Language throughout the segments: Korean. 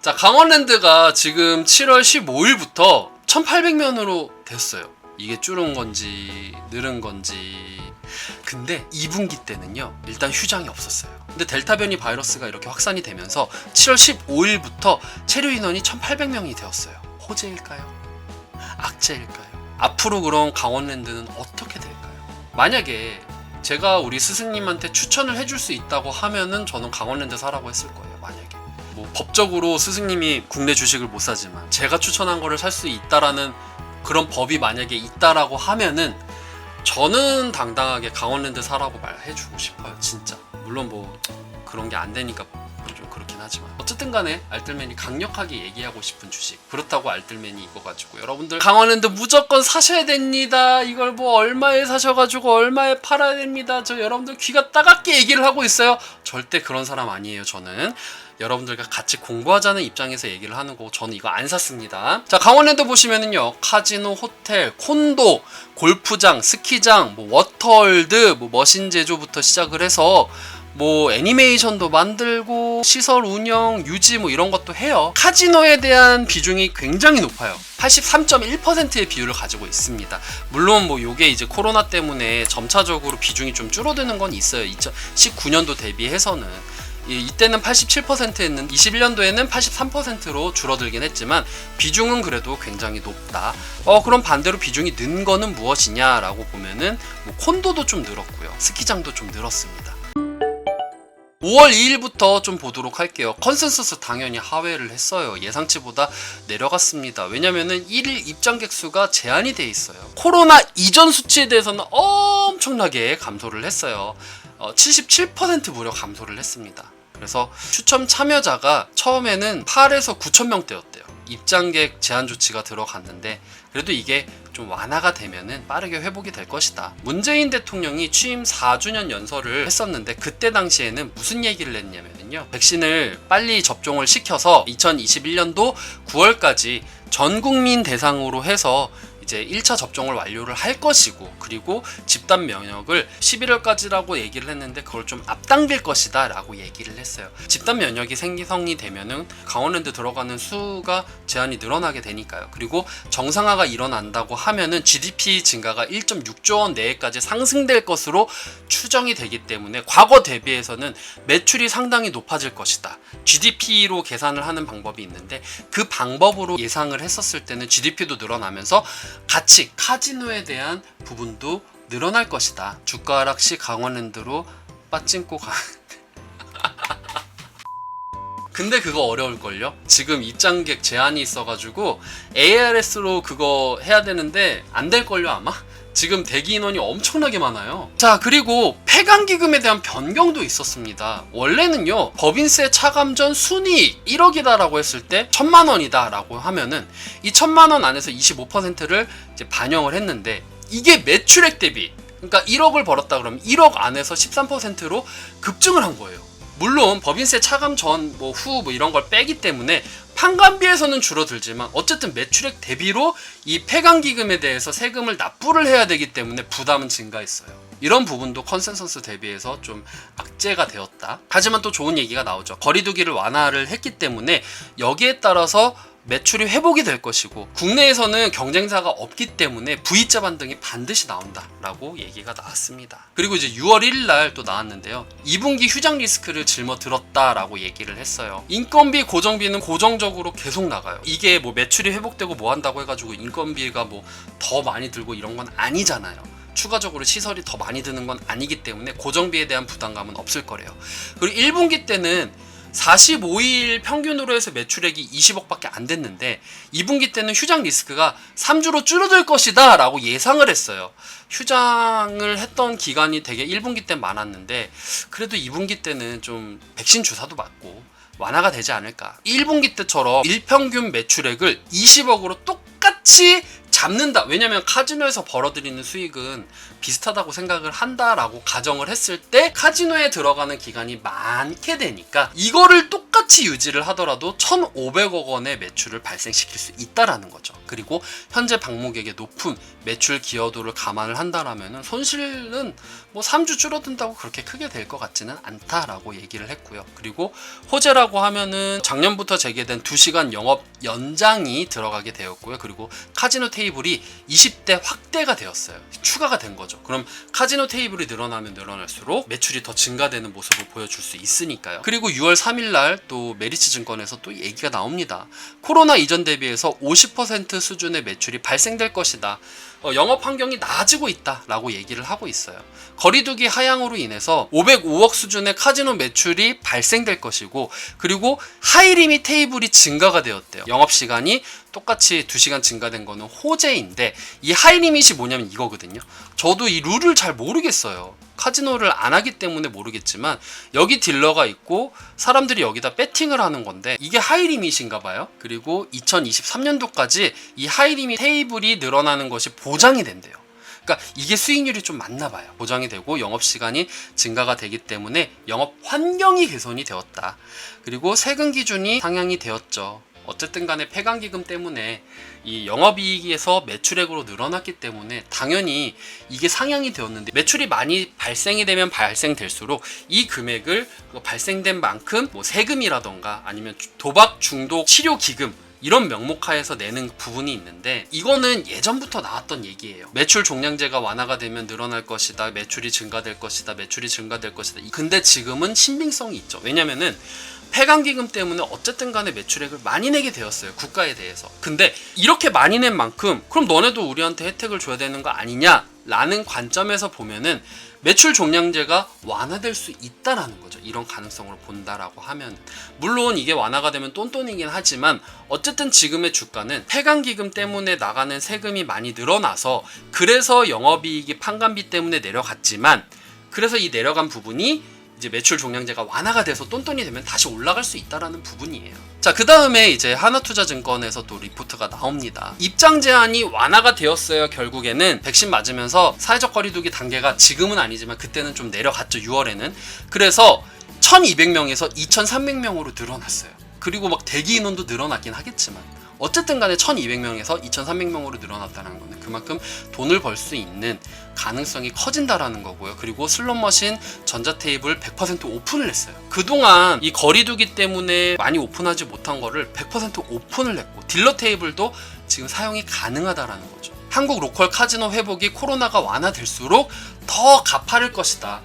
자, 강원랜드가 지금 7월 15일부터 1800명으로 됐어요. 이게 줄은 건지 늘은 건지. 근데 2분기 때는요, 일단 휴장이 없었어요. 근데 델타 변이 바이러스가 이렇게 확산이 되면서 7월 15일부터 체류 인원이 1800명이 되었어요. 호재일까요? 악재일까요? 앞으로 그럼 강원랜드는 어떻게 될까요? 만약에 제가 우리 스승님한테 추천을 해줄 수 있다고 하면은 저는 강원랜드 사라고 했을 거예요. 만약에 뭐 법적으로 스승님이 국내 주식을 못 사지만 제가 추천한 거를 살 수 있다라는 그런 법이 만약에 있다라고 하면은 저는 당당하게 강원랜드 사라고 말해주고 싶어요. 진짜. 물론 뭐 그런 게 안 되니까 좀 그렇긴 하지만 어쨌든 간에 알뜰맨이 강력하게 얘기하고 싶은 주식, 그렇다고 알뜰맨이 이거 가지고 여러분들 강원랜드 무조건 사셔야 됩니다, 이걸 뭐 얼마에 사셔가지고 얼마에 팔아야 됩니다, 저 여러분들 귀가 따갑게 얘기를 하고 있어요. 절대 그런 사람 아니에요. 저는 여러분들과 같이 공부하자는 입장에서 얘기를 하는 거고, 저는 이거 안 샀습니다. 자, 강원랜드 보시면은요, 카지노, 호텔, 콘도, 골프장, 스키장, 뭐 워터월드, 뭐 머신 제조부터 시작을 해서 뭐 애니메이션도 만들고 시설 운영, 유지 뭐 이런 것도 해요. 카지노에 대한 비중이 굉장히 높아요. 83.1%의 비율을 가지고 있습니다. 물론 뭐 요게 이제 코로나 때문에 점차적으로 비중이 좀 줄어드는 건 있어요. 2019년도 대비해서는. 이때는 87%였는데 21년도에는 83%로 줄어들긴 했지만 비중은 그래도 굉장히 높다. 그럼 반대로 비중이 는 거는 무엇이냐라고 보면은 뭐 콘도도 좀 늘었고요, 스키장도 좀 늘었습니다. 5월 2일부터 좀 보도록 할게요. 컨센서스 당연히 하회를 했어요. 예상치보다 내려갔습니다. 왜냐면은 1일 입장객 수가 제한이 돼 있어요. 코로나 이전 수치에 대해서는 엄청나게 감소를 했어요. 77% 무려 감소를 했습니다. 그래서 추첨 참여자가 처음에는 8에서 9천 명대였대요. 입장객 제한 조치가 들어갔는데 그래도 이게 좀 완화가 되면은 빠르게 회복이 될 것이다. 문재인 대통령이 취임 4주년 연설을 했었는데 그때 당시에는 무슨 얘기를 했냐면요, 백신을 빨리 접종을 시켜서 2021년도 9월까지 전 국민 대상으로 해서 이제 1차 접종을 완료를 할 것이고, 그리고 집단 면역을 11월까지라고 얘기를 했는데 그걸 좀 앞당길 것이다 라고 얘기를 했어요. 집단 면역이 생성이 되면은 강원랜드 들어가는 수가 제한이 늘어나게 되니까요. 그리고 정상화가 일어난다고 하면은 GDP 증가가 1.6조 원 내외까지 상승될 것으로 추정이 되기 때문에 과거 대비해서는 매출이 상당히 높아질 것이다. GDP로 계산을 하는 방법이 있는데 그 방법으로 예상을 했었을 때는 GDP도 늘어나면서 같이 카지노에 대한 부분도 늘어날 것이다. 주가 하락 시 강원랜드로 빠찡고 가. 근데 그거 어려울걸요? 지금 입장객 제한이 있어가지고 ARS로 그거 해야 되는데 안 될걸요 아마? 지금 대기 인원이 엄청나게 많아요. 자, 그리고 폐광기금에 대한 변경도 있었습니다. 원래는요, 법인세 차감전 순이익 1억이다라고 했을 때 1000만 원이다 라고 하면은 이 1000만 원 안에서 25%를 이제 반영을 했는데, 이게 매출액 대비, 그러니까 1억을 벌었다 그러면 1억 안에서 13%로 급증을 한 거예요. 물론 법인세 차감 전, 뭐 후, 뭐 이런 걸 빼기 때문에 판관비에서는 줄어들지만 어쨌든 매출액 대비로 이 폐광기금에 대해서 세금을 납부를 해야 되기 때문에 부담은 증가했어요. 이런 부분도 컨센서스 대비해서 좀 악재가 되었다. 하지만 또 좋은 얘기가 나오죠. 거리두기를 완화를 했기 때문에 여기에 따라서 매출이 회복이 될 것이고, 국내에서는 경쟁사가 없기 때문에 V자 반등이 반드시 나온다라고 얘기가 나왔습니다. 그리고 이제 6월 1일 날 또 나왔는데요, 2분기 휴장 리스크를 짊어들었다라고 얘기를 했어요. 인건비, 고정비는 고정적으로 계속 나가요. 이게 뭐 매출이 회복되고 뭐 한다고 해가지고 인건비가 뭐 더 많이 들고 이런 건 아니잖아요. 추가적으로 시설이 더 많이 드는 건 아니기 때문에 고정비에 대한 부담감은 없을 거래요. 그리고 1분기 때는 45일 평균으로 해서 매출액이 20억밖에 안 됐는데 2분기 때는 휴장 리스크가 3주로 줄어들 것이다 라고 예상을 했어요. 휴장을 했던 기간이 되게 1분기 때 많았는데 그래도 2분기 때는 좀 백신 주사도 맞고 완화가 되지 않을까. 1분기 때처럼 일평균 매출액을 20억으로 똑같이 잡는다. 왜냐면 카지노에서 벌어들이는 수익은 비슷하다고 생각을 한다라고 가정을 했을 때 카지노에 들어가는 기간이 많게 되니까 이거를 똑같이 똑같이 유지를 하더라도 1,500억 원의 매출을 발생시킬 수 있다라는 거죠. 그리고 현재 방목액의 높은 매출 기여도를 감안을 한다라면 손실은 뭐 3주 줄어든다고 그렇게 크게 될 것 같지는 않다라고 얘기를 했고요. 그리고 호재라고 하면은 작년부터 재개된 2시간 영업 연장이 들어가게 되었고요. 그리고 카지노 테이블이 20대 확대가 되었어요. 추가가 된 거죠. 그럼 카지노 테이블이 늘어나면 늘어날수록 매출이 더 증가되는 모습을 보여줄 수 있으니까요. 그리고 6월 3일날 또 메리츠 증권에서 또 얘기가 나옵니다. 코로나 이전 대비해서 50% 수준의 매출이 발생될 것이다. 영업 환경이 나아지고 있다라고 얘기를 하고 있어요. 거리두기 하향으로 인해서 505억 수준의 카지노 매출이 발생될 것이고, 그리고 하이리밋 테이블이 증가가 되었대요. 영업시간이 똑같이 2시간 증가된 거는 호재인데, 이 하이리밋이 뭐냐면 이거거든요. 저도 이 룰을 잘 모르겠어요. 카지노를 안 하기 때문에 모르겠지만 여기 딜러가 있고 사람들이 여기다 배팅을 하는 건데 이게 하이리밋인가 봐요. 그리고 2023년도까지 이 하이리밋 테이블이 늘어나는 것이 보장이 된대요. 그러니까 이게 수익률이 좀 맞나 봐요. 보장이 되고 영업시간이 증가가 되기 때문에 영업 환경이 개선이 되었다. 그리고 세금 기준이 상향이 되었죠. 어쨌든 간에 폐간기금 때문에 이 영업이익에서 매출액으로 늘어났기 때문에 당연히 이게 상향이 되었는데, 매출이 많이 발생이 되면 발생될수록 이 금액을 발생된 만큼 뭐 세금이라던가 아니면 도박 중독 치료 기금 이런 명목하에서 내는 부분이 있는데, 이거는 예전부터 나왔던 얘기예요. 매출 종량제가 완화가 되면 늘어날 것이다, 매출이 증가될 것이다, 매출이 증가될 것이다. 근데 지금은 신빙성이 있죠. 왜냐면은 폐간기금 때문에 어쨌든 간에 매출액을 많이 내게 되었어요, 국가에 대해서. 근데 이렇게 많이 낸 만큼 그럼 너네도 우리한테 혜택을 줘야 되는 거 아니냐 라는 관점에서 보면은 매출 종량제가 완화될 수 있다라는 거죠. 이런 가능성을 본다라고 하면. 물론 이게 완화가 되면 똔똔이긴 하지만 어쨌든 지금의 주가는 폐간기금 때문에 나가는 세금이 많이 늘어나서, 그래서 영업이익이 판관비 때문에 내려갔지만, 그래서 이 내려간 부분이 이제 매출 종량제가 완화가 돼서 똔똔이 되면 다시 올라갈 수 있다라는 부분이에요. 자, 그 다음에 이제 하나투자증권에서 또 리포트가 나옵니다. 입장 제한이 완화가 되었어요. 결국에는 백신 맞으면서 사회적 거리두기 단계가 지금은 아니지만 그때는 좀 내려갔죠. 6월에는. 그래서 1200명에서 2300명으로 늘어났어요. 그리고 막 대기 인원도 늘어났긴 하겠지만 어쨌든 간에 1200명에서 2300명으로 늘어났다는 거는 그만큼 돈을 벌 수 있는 가능성이 커진다라는 거고요. 그리고 슬롯머신, 전자테이블 100% 오픈을 했어요. 그동안 이 거리두기 때문에 많이 오픈하지 못한 거를 100% 오픈을 했고, 딜러 테이블도 지금 사용이 가능하다라는 거죠. 한국 로컬 카지노 회복이 코로나가 완화될수록 더 가파를 것이다.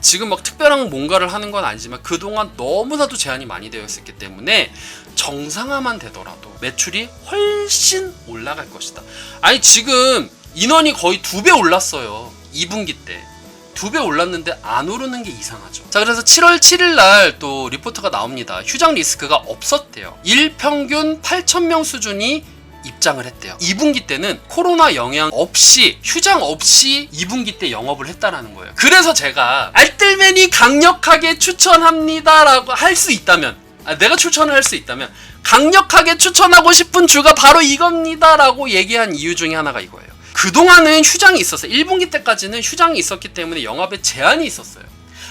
지금 특별한 뭔가를 하는 건 아니지만 그동안 너무나도 제한이 많이 되어 있었기 때문에 정상화만 되더라도 매출이 훨씬 올라갈 것이다. 아니 지금 인원이 거의 2배 올랐어요. 2분기 때 2배 올랐는데 안 오르는 게 이상하죠. 자, 그래서 7월 7일 날 또 리포트가 나옵니다. 휴장 리스크가 없었대요. 일평균 8,000명 수준이 입장을 했대요. 2분기 때는 코로나 영향 없이, 휴장 없이 2분기 때 영업을 했다라는 거예요. 그래서 제가 알뜰맨이 강력하게 추천합니다라고 할 수 있다면, 내가 추천을 할 수 있다면 강력하게 추천하고 싶은 주가 바로 이겁니다라고 얘기한 이유 중에 하나가 이거예요. 그동안은 휴장이 있었어요. 1분기 때까지는 휴장이 있었기 때문에 영업에 제한이 있었어요.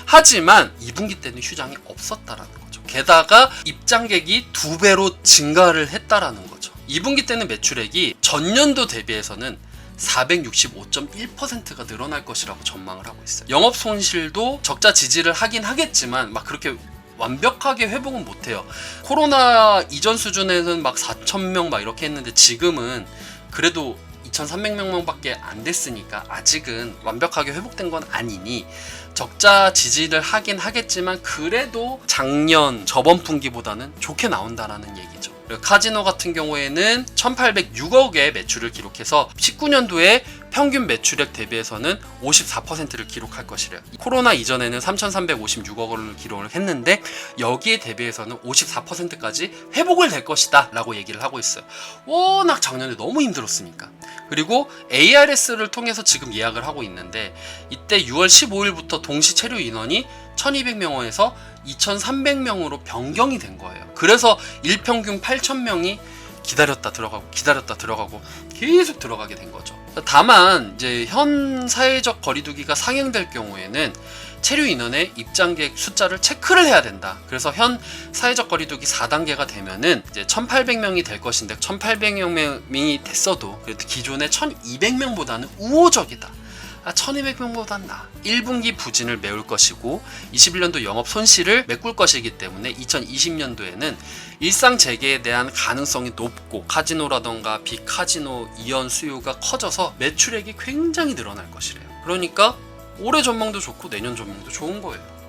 하지만 2분기 때는 휴장이 없었다라는 거죠. 게다가 입장객이 2배로 증가를 했다라는 거죠. 2분기 때는 매출액이 전년도 대비해서는 465.1%가 늘어날 것이라고 전망을 하고 있어요. 영업 손실도 적자 지지를 하긴 하겠지만 그렇게 완벽하게 회복은 못해요. 코로나 이전 수준에는 4,000명 이렇게 했는데 지금은 그래도 2,300명밖에 안 됐으니까 아직은 완벽하게 회복된 건 아니니 적자 지지를 하긴 하겠지만 그래도 작년 저번 분기보다는 좋게 나온다라는 얘기죠. 카지노 같은 경우에는 1,806억의 매출을 기록해서 19년도에 평균 매출액 대비해서는 54%를 기록할 것이래요. 코로나 이전에는 3,356억 원을 기록을 했는데 여기에 대비해서는 54%까지 회복을 될 것이다 라고 얘기를 하고 있어요. 워낙 작년에 너무 힘들었으니까. 그리고 ARS를 통해서 지금 예약을 하고 있는데 이때 6월 15일부터 동시 체류 인원이 1,200명에서 2,300명으로 변경이 된 거예요. 그래서 일평균 8,000명이 기다렸다 들어가고 계속 들어가게 된 거죠. 다만 이제 현 사회적 거리두기가 상행될 경우에는 체류 인원의 입장객 숫자를 체크를 해야 된다. 그래서 현 사회적 거리두기 4단계가 되면은 이제 1,800명이 될 것인데 1,800명이 됐어도 그래도 기존의 1,200명보다는 우호적이다. 1,200명보단 나아. 1분기 부진을 메울 것이고 21년도 영업 손실을 메꿀 것이기 때문에 2020년도에는 일상 재개에 대한 가능성이 높고 카지노라던가 비카지노 이연 수요가 커져서 매출액이 굉장히 늘어날 것이래요. 그러니까 올해 전망도 좋고 내년 전망도 좋은 거예요.